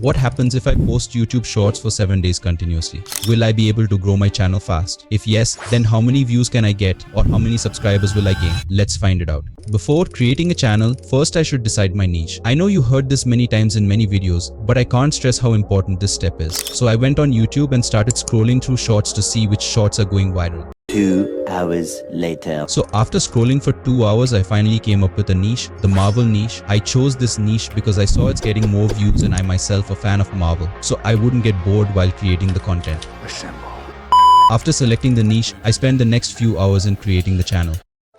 What happens if I post YouTube Shorts for 7 days continuously? Will I be able to grow my channel fast? If yes, then how many views can I get or how many subscribers will I gain? Let's find it out. Before creating a channel, first I should decide my niche. I know you heard this many times in many videos, but I can't stress how important this step is. So I went on YouTube and started scrolling through shorts to see which shorts are going viral. 2 hours later. So after scrolling for 2 hours, I finally came up with a niche, the Marvel niche. I chose this niche because I saw it's getting more views and I myself a fan of Marvel, so I wouldn't get bored while creating the content. Assemble. After selecting the niche, I spent the next few hours in creating the channel.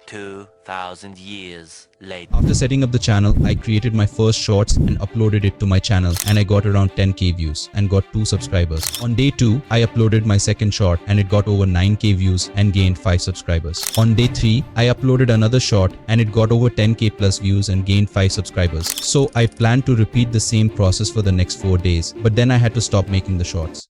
2,000 years later. After setting up the channel, I created my first shorts and uploaded it to my channel, and I got around 10k views and got 2 subscribers. On day 2, I uploaded my second short and it got over 9k views and gained 5 subscribers. On day 3, I uploaded another short and it got over 10k plus views and gained 5 subscribers. So I planned to repeat the same process for the next 4 days, but then I had to stop making the shorts.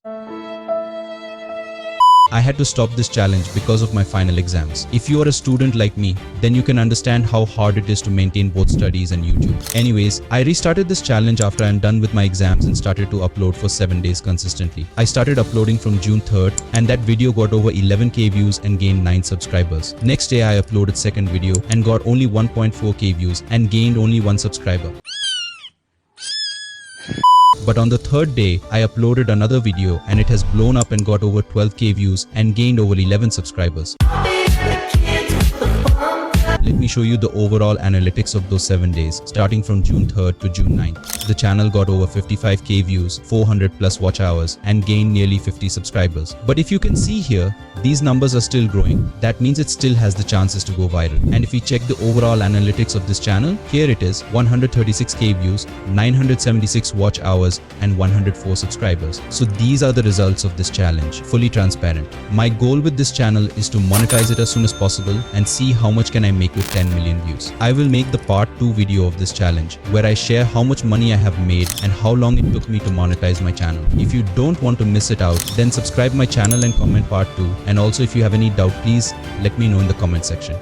I had to stop this challenge because of my final exams. If you are a student like me, then you can understand how hard it is to maintain both studies and YouTube. Anyways, I restarted this challenge after I'm done with my exams and started to upload for 7 days consistently. I started uploading from June 3rd and that video got over 11k views and gained 9 subscribers. Next day I uploaded second video and got only 1.4k views and gained only 1 subscriber. But on the third day, I uploaded another video and it has blown up and got over 12k views and gained over 11 subscribers. Let me show you the overall analytics of those 7 days, starting from June 3rd to June 9th. The channel got over 55k views, 400 plus watch hours, and gained nearly 50 subscribers. But if you can see here, these numbers are still growing. That means it still has the chances to go viral. And if we check the overall analytics of this channel, here it is, 136k views, 976 watch hours, and 104 subscribers. So these are the results of this challenge, fully transparent. My goal with this channel is to monetize it as soon as possible and see how much can I make with 10 million views. I will make the part 2 video of this challenge where I share how much money I have made and how long it took me to monetize my channel. If you don't want to miss it out, then subscribe my channel and comment part 2. And also if you have any doubt, please let me know in the comment section.